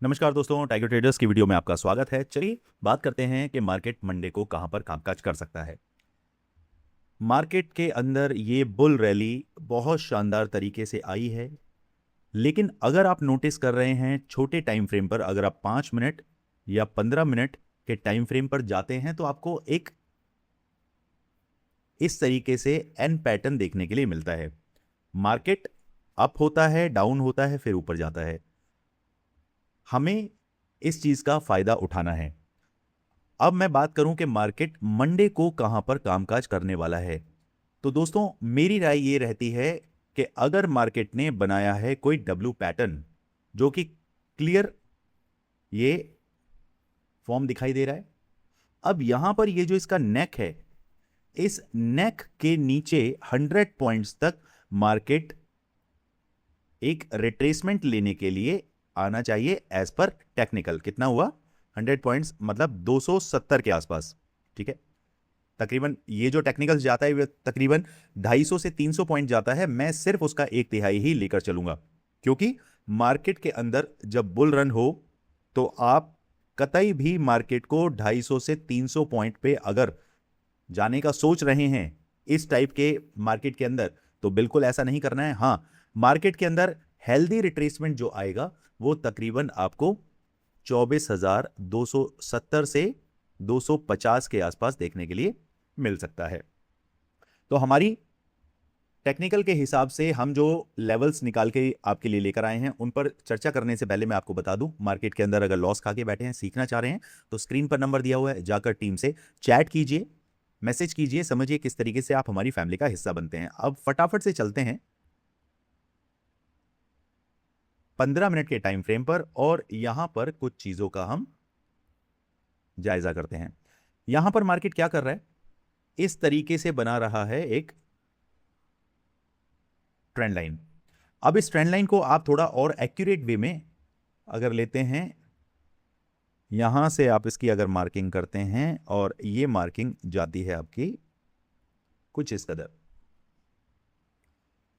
नमस्कार दोस्तों, tiger traders की वीडियो में आपका स्वागत है। चलिए बात करते हैं कि मार्केट मंडे को कहां पर कामकाज कर सकता है। मार्केट के अंदर ये बुल रैली बहुत शानदार तरीके से आई है, लेकिन अगर आप नोटिस कर रहे हैं छोटे टाइम फ्रेम पर, अगर आप 5 मिनट या 15 मिनट के टाइम फ्रेम पर जाते हैं तो आपको एक इस तरीके से एन पैटर्न देखने के लिए मिलता है। मार्केट अप होता है, डाउन होता है, फिर ऊपर जाता है। हमें इस चीज का फायदा उठाना है। अब मैं बात करूं कि मार्केट मंडे को कहां पर कामकाज करने वाला है, तो दोस्तों मेरी राय ये रहती है कि अगर मार्केट ने बनाया है कोई डब्ल्यू पैटर्न जो कि क्लियर ये फॉर्म दिखाई दे रहा है, अब यहां पर ये जो इसका नेक है, इस नेक के नीचे 100 पॉइंट्स तक मार्केट एक रिट्रेसमेंट लेने के लिए आना चाहिए। एज पर टेक्निकल कितना हुआ? 100 पॉइंट्स मतलब 270 के आसपास। ठीक है, तकरीबन ये जो टेक्निकल जाता है तकरीबन 250 से 300 पॉइंट जाता है। मैं सिर्फ उसका 1/3 ही लेकर चलूंगा, क्योंकि मार्केट के अंदर जब बुल रन हो तो आप कतई भी मार्केट को 250 से 300 पॉइंट पे अगर जाने का सोच रहे हैं इस टाइप के मार्केट के अंदर, तो बिल्कुल ऐसा नहीं करना है। हां, मार्केट के अंदर हेल्दी रिट्रेसमेंट जो आएगा वो तकरीबन आपको 24,270 से 250 के आसपास देखने के लिए मिल सकता है। तो हमारी टेक्निकल के हिसाब से हम जो लेवल्स निकाल के आपके लिए लेकर आए हैं उन पर चर्चा करने से पहले मैं आपको बता दूं, मार्केट के अंदर अगर लॉस खा के बैठे हैं, सीखना चाह रहे हैं, तो स्क्रीन पर नंबर दिया हुआ है, जाकर टीम से चैट कीजिए, मैसेज कीजिए, समझिए किस तरीके से आप हमारी फैमिली का हिस्सा बनते हैं। अब फटाफट से चलते हैं 15 मिनट के टाइम फ्रेम पर और यहां पर कुछ चीजों का हम जायजा करते हैं। यहां पर मार्केट क्या कर रहा है? इस तरीके से बना रहा है एक ट्रेंड लाइन। अब इस ट्रेंड लाइन को आप थोड़ा और एक्यूरेट वे में अगर लेते हैं, यहां से आप इसकी अगर मार्किंग करते हैं और ये मार्किंग जाती है आपकी कुछ इस कदर।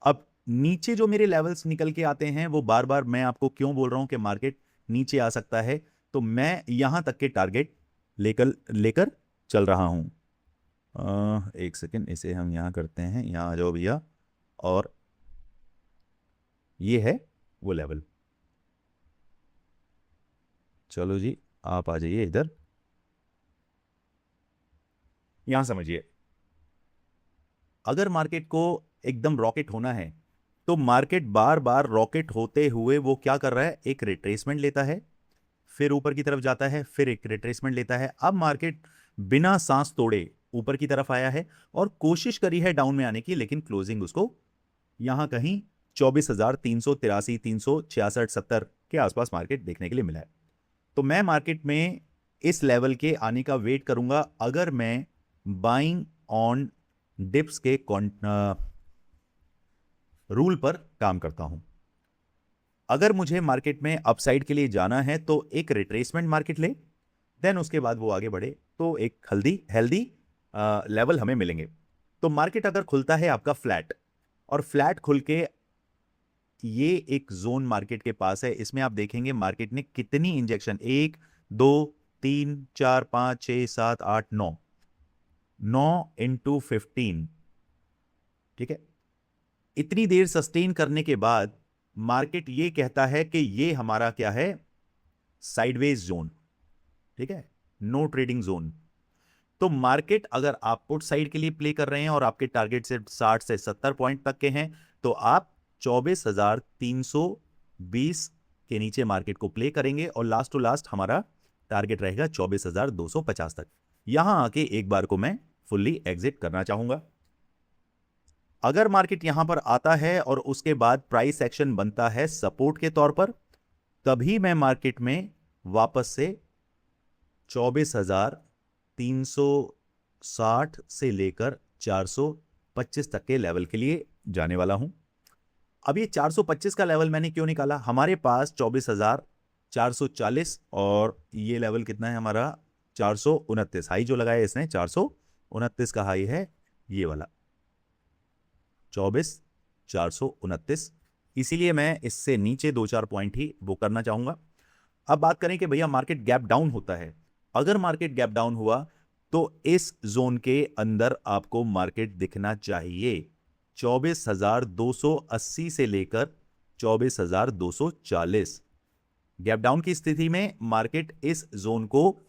अब नीचे जो मेरे लेवल्स निकल के आते हैं वो बार बार मैं आपको क्यों बोल रहा हूं कि मार्केट नीचे आ सकता है, तो मैं यहां तक के टारगेट लेकर लेकर चल रहा हूं। एक सेकेंड, इसे हम यहां करते हैं, यहां आ जाओ भैया, और ये है वो लेवल। चलो जी, आप आ जाइए इधर, यहां समझिए। अगर मार्केट को एकदम रॉकेट होना है तो मार्केट बार बार रॉकेट होते हुए वो क्या कर रहा है, एक रिट्रेसमेंट लेता है, फिर ऊपर की तरफ जाता है, फिर एक रिट्रेसमेंट लेता है। अब मार्केट बिना सांस तोड़े ऊपर की तरफ आया है और कोशिश करी है डाउन में आने की, लेकिन क्लोजिंग उसको यहां कहीं 24,383, 366, 70 के आसपास मार्केट देखने के लिए मिला है। तो मैं मार्केट में इस लेवल के आने का वेट करूंगा अगर मैं बाइंग ऑन डिप्स के रूल पर काम करता हूं। अगर मुझे मार्केट में अपसाइड के लिए जाना है तो एक रिट्रेसमेंट मार्केट ले, देन उसके बाद वो आगे बढ़े तो एक हेल्दी हेल्दी लेवल हमें मिलेंगे। तो मार्केट अगर खुलता है आपका फ्लैट, और फ्लैट खुल के ये एक जोन मार्केट के पास है, इसमें आप देखेंगे मार्केट ने कितनी इंजेक्शन, 1 2 3 4 5 6 7 8 9, 9 × 15, ठीक है। इतनी देर सस्टेन करने के बाद मार्केट ये कहता है कि ये हमारा क्या है, साइडवेज जोन, ठीक है, नो ट्रेडिंग जोन। तो मार्केट अगर आप पुट साइड के लिए प्ले कर रहे हैं और आपके टारगेट से 60 से 70 पॉइंट तक के हैं, तो आप 24,320 के नीचे मार्केट को प्ले करेंगे और लास्ट टू लास्ट हमारा टारगेट रहेगा 24,250 तक। यहां आके एक बार को मैं फुल्ली एग्जिट करना चाहूंगा। अगर मार्केट यहां पर आता है और उसके बाद प्राइस एक्शन बनता है सपोर्ट के तौर पर, तभी मैं मार्केट में वापस से 24,360 से लेकर 425 तक के लेवल के लिए जाने वाला हूं। अब ये 425 का लेवल मैंने क्यों निकाला? हमारे पास 24,440 और ये लेवल कितना है हमारा, 429। हाई जो लगाया इसने 429 का हाई है ये वाला 24,429, इसीलिए मैं इससे नीचे 2-4 पॉइंट ही वो करना चाहूंगा। अब बात करें कि भैया मार्केट गैप डाउन होता है। अगर मार्केट गैप डाउन हुआ तो इस जोन के अंदर आपको मार्केट दिखना चाहिए 24,280 से लेकर 24,240। गैप डाउन की स्थिति में मार्केट इस जोन को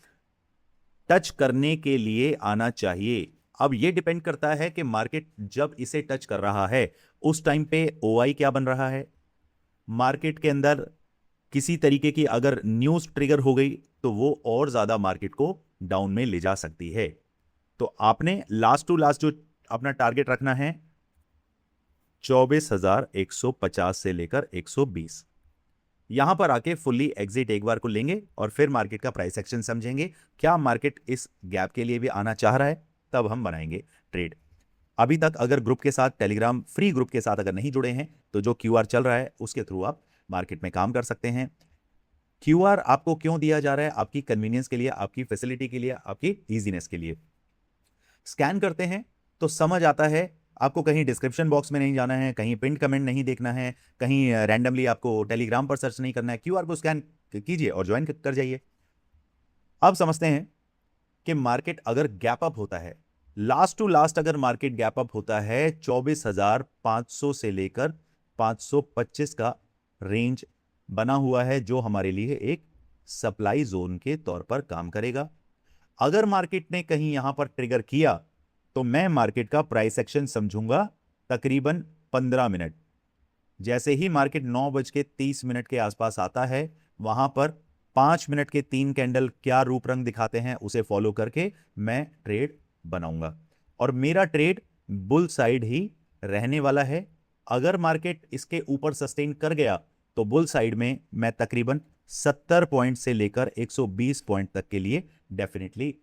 टच करने के लिए आना चाहिए। अब यह डिपेंड करता है कि मार्केट जब इसे टच कर रहा है उस टाइम पे ओआई क्या बन रहा है, मार्केट के अंदर किसी तरीके की अगर न्यूज ट्रिगर हो गई तो वो और ज्यादा मार्केट को डाउन में ले जा सकती है। तो आपने लास्ट टू लास्ट जो अपना टारगेट रखना है 24,150 से लेकर 120। यहां पर आके फुल्ली एग्जिट एक बार को लेंगे और फिर मार्केट का प्राइस एक्शन समझेंगे। क्या मार्केट इस गैप के लिए भी आना चाह रहा है, तब हम बनाएंगे ट्रेड। अभी तक अगर ग्रुप के साथ, टेलीग्राम फ्री ग्रुप के साथ अगर नहीं जुड़े हैं तो जो क्यूआर चल रहा है उसके थ्रू आप मार्केट में काम कर सकते हैं। क्यूआर आपको क्यों दिया जा रहा है? आपकी कन्वीनियंस के लिए, आपकी फैसिलिटी के लिए, आपकी इजीनेस के लिए। स्कैन करते हैं तो समझ आता है, आपको कहीं डिस्क्रिप्शन बॉक्स में नहीं जाना है, कहीं पिन कमेंट नहीं देखना है, कहीं रैंडमली आपको टेलीग्राम पर सर्च नहीं करना है। क्यूआर को स्कैन कीजिए और ज्वाइन कर जाइए। अब समझते हैं कि मार्केट अगर गैप अप होता है, लास्ट टू लास्ट अगर मार्केट गैप अप होता है 24,500 से लेकर 525 का रेंज बना हुआ है, जो हमारे लिए एक सप्लाई जोन के तौर पर काम करेगा। अगर मार्केट ने कहीं यहां पर ट्रिगर किया तो मैं मार्केट का प्राइस एक्शन समझूंगा तकरीबन 15 मिनट। जैसे ही मार्केट 9:30 के आसपास आता है, वहां पर 5 मिनट के 3 कैंडल क्या रूप रंग दिखाते हैं उसे फॉलो करके मैं ट्रेड बनाऊंगा और मेरा ट्रेड बुल साइड ही रहने वाला है। अगर मार्केट इसके ऊपर सस्टेन कर गया तो बुल साइड में मैं तकरीबन 70 पॉइंट से लेकर 120 पॉइंट तक के लिए डेफिनेटली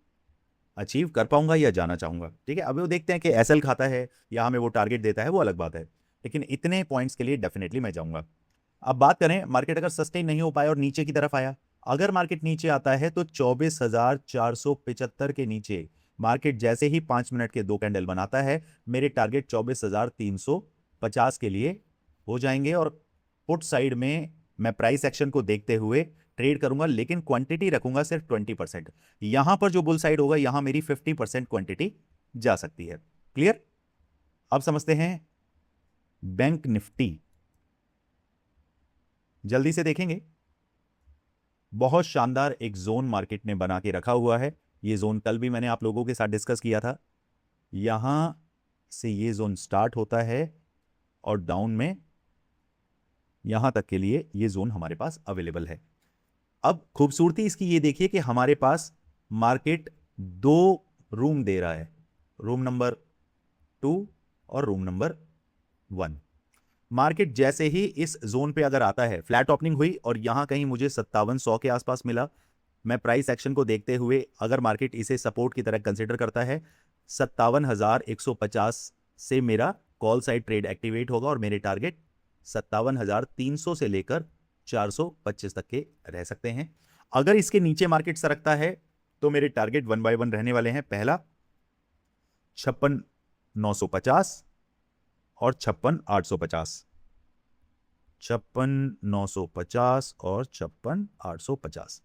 अचीव कर पाऊंगा या जाना चाहूंगा। ठीक है, अभी वो देखते हैं कि एसएल खाता है या हमें वो टारगेट देता है, वो अलग बात है, लेकिन इतने पॉइंट्स के लिए डेफिनेटली मैं जाऊंगा। अब बात करें, मार्केट अगर सस्टेन नहीं हो पाया और नीचे की तरफ आया, अगर मार्केट नीचे आता है तो 24,475 के नीचे मार्केट जैसे ही 5 मिनट के 2 कैंडल बनाता है, मेरे टारगेट 24,350 के लिए हो जाएंगे और पुट साइड में मैं प्राइस एक्शन को देखते हुए ट्रेड करूंगा, लेकिन क्वांटिटी रखूंगा सिर्फ 20%। यहां पर जो बुल साइड होगा यहां मेरी 50% क्वांटिटी जा सकती है। क्लियर? अब समझते हैं बैंक निफ्टी। जल्दी से देखेंगे, बहुत शानदार एक जोन मार्केट ने बना के रखा हुआ है। ये जोन कल भी मैंने आप लोगों के साथ डिस्कस किया था। यहां से ये जोन स्टार्ट होता है और डाउन में यहां तक के लिए ये जोन हमारे पास अवेलेबल है। अब खूबसूरती इसकी ये देखिए कि हमारे पास मार्केट 2 रूम दे रहा है, रूम नंबर 2 और रूम नंबर 1। मार्केट जैसे ही इस जोन पे अगर आता है, फ्लैट ओपनिंग हुई और यहां कहीं मुझे 5700 के आसपास मिला, मैं प्राइस एक्शन को देखते हुए अगर मार्केट इसे सपोर्ट की तरह कंसिडर करता है, 57,150 से मेरा कॉल साइड ट्रेड एक्टिवेट होगा और मेरे टारगेट 57,300 से लेकर 425 तक के रह सकते हैं। अगर इसके नीचे मार्केट सरकता है तो मेरे टारगेट 1 बाय 1 रहने वाले हैं। पहला 56,950 और 56,850, 56,950 और 56,850।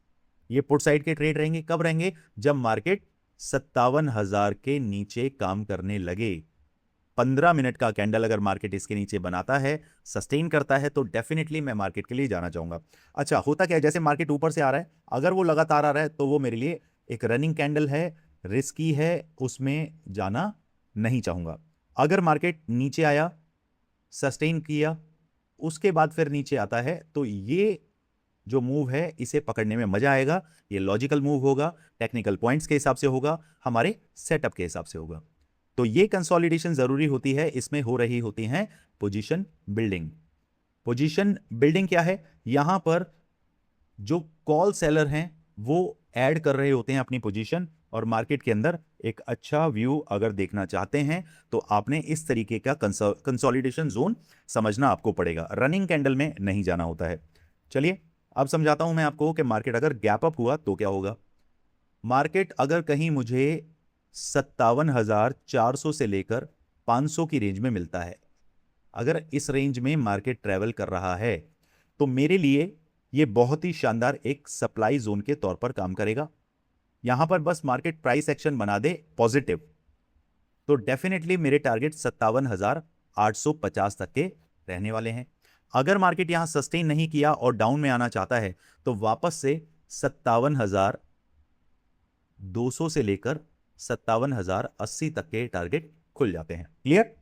ये पुट साइड के ट्रेड रहेंगे। कब रहेंगे? जब मार्केट 57,000 के नीचे काम करने लगे। 15 मिनट का कैंडल अगर मार्केट इसके नीचे बनाता है, सस्टेन करता है, तो डेफिनेटली मैं मार्केट के लिए जाना चाहूंगा। अच्छा, होता क्या है, जैसे मार्केट ऊपर से आ रहा है, अगर वो लगातार आ रहा है तो वो मेरे लिए एक रनिंग कैंडल है, रिस्की है, उसमें जाना नहीं चाहूंगा। अगर मार्केट नीचे आया, सस्टेन किया, उसके बाद फिर नीचे आता है, तो ये जो मूव है इसे पकड़ने में मजा आएगा। ये लॉजिकल मूव होगा, टेक्निकल पॉइंट्स के हिसाब से होगा, हमारे सेटअप के हिसाब से होगा। तो ये कंसोलिडेशन जरूरी होती है, इसमें हो रही होती है पोजीशन बिल्डिंग। पोजीशन बिल्डिंग क्या है? यहां पर जो कॉल सेलर हैं वो ऐड कर रहे होते हैं अपनी पोजीशन, और मार्केट के अंदर एक अच्छा व्यू अगर देखना चाहते हैं तो आपने इस तरीके का कंसोलिडेशन जोन समझना आपको पड़ेगा। रनिंग कैंडल में नहीं जाना होता है। चलिए अब समझाता हूं मैं आपको कि मार्केट अगर गैप अप हुआ तो क्या होगा। मार्केट अगर कहीं मुझे 57,400 से लेकर 500 की रेंज में मिलता है, अगर इस रेंज में मार्केट ट्रेवल कर रहा है तो मेरे लिए ये बहुत ही शानदार एक सप्लाई जोन के तौर पर काम करेगा। यहां पर बस मार्केट प्राइस एक्शन बना दे पॉजिटिव, तो डेफिनेटली मेरे टारगेट 57,850 तक के रहने वाले हैं। अगर मार्केट यहां सस्टेन नहीं किया और डाउन में आना चाहता है तो वापस से 57,200 से लेकर 57,080 तक के टारगेट खुल जाते हैं। क्लियर?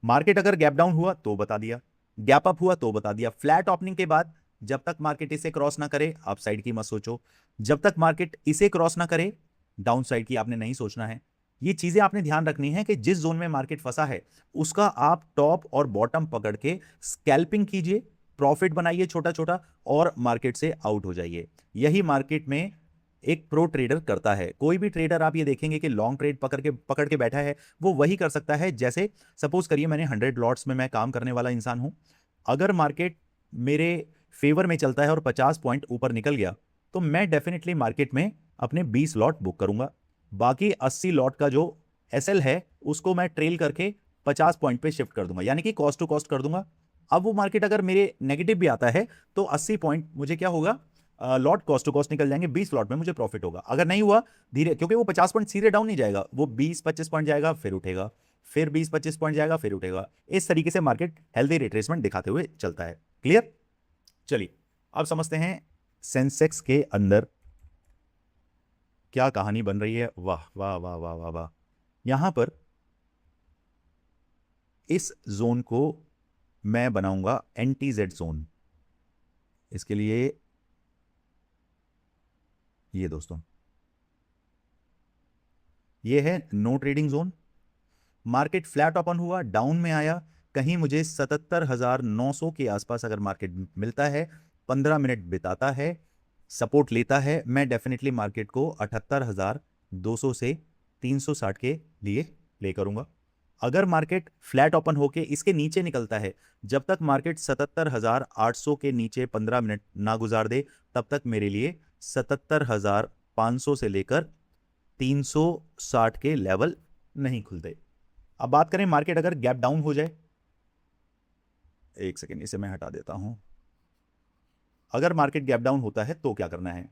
मार्केट अगर गैप डाउन हुआ तो बता दिया, गैप अप हुआ तो बता दिया। फ्लैट ओपनिंग के बाद जब तक मार्केट इसे क्रॉस ना करे अप साइड की मत सोचो, जब तक मार्केट इसे क्रॉस ना करे डाउन साइड की आपने नहीं सोचना है। ये चीजें आपने ध्यान रखनी है कि जिस जोन में मार्केट फंसा है उसका आप टॉप और बॉटम पकड़ के स्कैल्पिंग कीजिए, प्रॉफिट बनाइए छोटा छोटा और मार्केट से आउट हो जाइए। यही मार्केट में एक प्रो ट्रेडर करता है। कोई भी ट्रेडर आप ये देखेंगे कि लॉन्ग ट्रेड पकड़ के बैठा है, वो वही कर सकता है। जैसे सपोज करिए मैंने 100 लॉट्स में मैं काम करने वाला इंसान हूं, अगर मार्केट मेरे फेवर में चलता है और 50 पॉइंट ऊपर निकल गया तो मैं डेफिनेटली मार्केट में अपने 20 लॉट बुक करूंगा। बाकी 80 लॉट का जो एसएल है उसको मैं ट्रेल करके 50 पॉइंट पे शिफ्ट कर दूंगा, यानी कि कॉस्ट टू कॉस्ट कर दूंगा। अब वो मार्केट अगर मेरे नेगेटिव भी आता है तो 80 पॉइंट मुझे क्या होगा, लॉट कॉस्ट टू कॉस्ट निकल जाएंगे, 20 लॉट में मुझे प्रॉफिट होगा। अगर नहीं हुआ धीरे, क्योंकि वो 50 पॉइंट सीधे डाउन नहीं जाएगा, वो 20-25 पॉइंट जाएगा फिर उठेगा, फिर 20-25 पॉइंट जाएगा फिर उठेगा। इस तरीके से मार्केट हेल्दी रिट्रेसमेंट दिखाते हुए चलता है। क्लियर? चलिए अब समझते हैं सेंसेक्स के अंदर क्या कहानी बन रही है। वाह वाह वाह वाह वाह वाह। यहां पर इस जोन को मैं बनाऊंगा एंटी जेड जोन। इसके लिए ये दोस्तों ये है no trading zone. Market flat open हुआ, डाउन में आया, कहीं मुझे 77,900 के आसपास अगर मार्केट मिलता है, 15 मिनट बिताता है, सपोर्ट लेता है, मैं डेफिनेटली मार्केट को 78,200 से 360 के लिए प्ले करूंगा। अगर मार्केट फ्लैट ओपन होके इसके नीचे निकलता है, जब तक मार्केट 77,800 के नीचे 15 मिनट ना गुजार दे तब तक मेरे लिए 77,500 से लेकर 360 के लेवल नहीं खुलते। अब बात करें मार्केट अगर गैप डाउन हो जाए, एक सेकेंड इसे मैं हटा देता हूं। अगर मार्केट गैप डाउन होता है तो क्या करना है?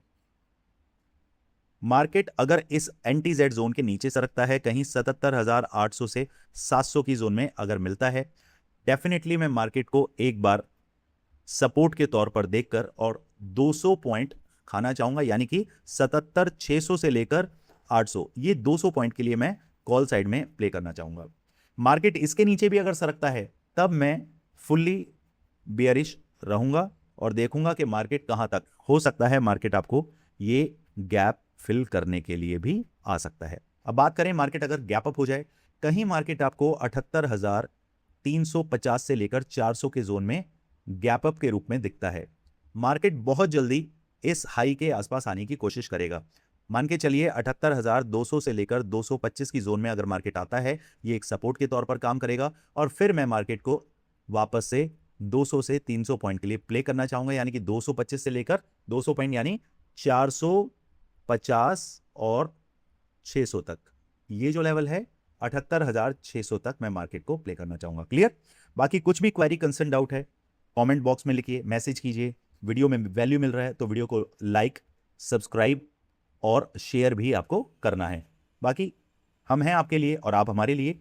मार्केट अगर इस एंटी जेड जोन के नीचे सरकता है, कहीं 77,800 से 700 की जोन में अगर मिलता है, डेफिनेटली मैं मार्केट को एक बार सपोर्ट के तौर पर देखकर और 200 पॉइंट खाना चाहूंगा, यानी कि 77,600 से लेकर 800, ये 200 पॉइंट के लिए मैं कॉल साइड में प्ले करना चाहूंगा। मार्केट इसके नीचे भी अगर सरकता है तब मैं फुल्ली बेयरिश रहूंगा और देखूंगा कि मार्केट कहां तक हो सकता है। मार्केट आपको ये गैप फिल करने के लिए भी आ सकता है। अब बात करें मार्केट अगर गैप अप हो जाए, कहीं मार्केट आपको 78,350 से लेकर 400 के जोन में गैप अप के रूप में दिखता है। मार्केट बहुत जल्दी इस हाई के आसपास आने की कोशिश करेगा। मान के चलिए 78,200 से लेकर 225 की जोन में अगर मार्केट आता है, ये एक सपोर्ट के तौर पर काम करेगा और फिर मैं मार्केट को वापस से 200 से 300 पॉइंट के लिए प्ले करना चाहूंगा, यानी कि 225 से लेकर 200 पॉइंट यानी 450 और 600 तक, ये जो लेवल है 78,600 तक मैं मार्केट को प्ले करना चाहूंगा। क्लियर? बाकी कुछ भी क्वेरी, कंसर्न, डाउट है कमेंट बॉक्स में लिखिए, मैसेज कीजिए। वीडियो में वैल्यू मिल रहा है तो वीडियो को लाइक, सब्सक्राइब और शेयर भी आपको करना है। बाकी हम हैं आपके लिए और आप हमारे लिए।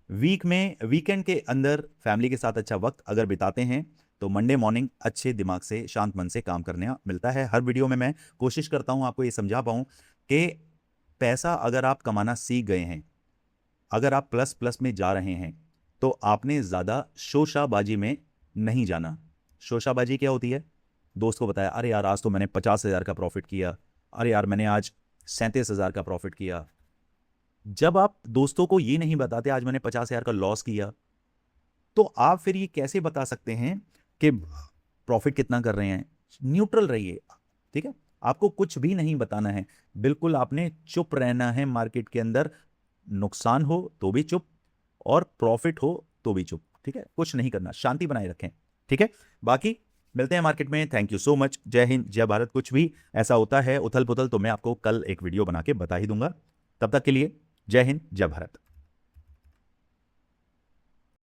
वीकेंड के अंदर फैमिली के साथ अच्छा वक्त अगर बिताते हैं तो मंडे मॉर्निंग अच्छे दिमाग से, शांत मन से काम करने मिलता है। हर वीडियो में मैं कोशिश करता हूं आपको ये समझा पाऊं कि पैसा अगर आप कमाना सीख गए हैं, अगर आप प्लस प्लस में जा रहे हैं तो आपने ज़्यादा शोशाबाजी में नहीं जाना। शोशाबाजी क्या होती है? दोस्त को बताया, अरे यार आज तो मैंने 50,000 का प्रॉफिट किया, अरे यार मैंने आज 37,000 का प्रॉफिट किया। जब आप दोस्तों को ये नहीं बताते आज मैंने 50,000 का लॉस किया, तो आप फिर ये कैसे बता सकते हैं कि प्रॉफिट कितना कर रहे हैं? न्यूट्रल रहिए, ठीक है? आपको कुछ भी नहीं बताना है, बिल्कुल आपने चुप रहना है मार्केट के अंदर। नुकसान हो तो भी चुप और प्रॉफिट हो तो भी चुप, ठीक है? कुछ नहीं करना, शांति बनाए रखें, ठीक है? बाकी मिलते हैं मार्केट में। Thank you so much. जय हिंद, जय भारत। कुछ भी ऐसा होता है उथल पुथल तो मैं आपको कल एक वीडियो बना के बता ही दूंगा। तब तक के लिए जय हिंद, जय भारत।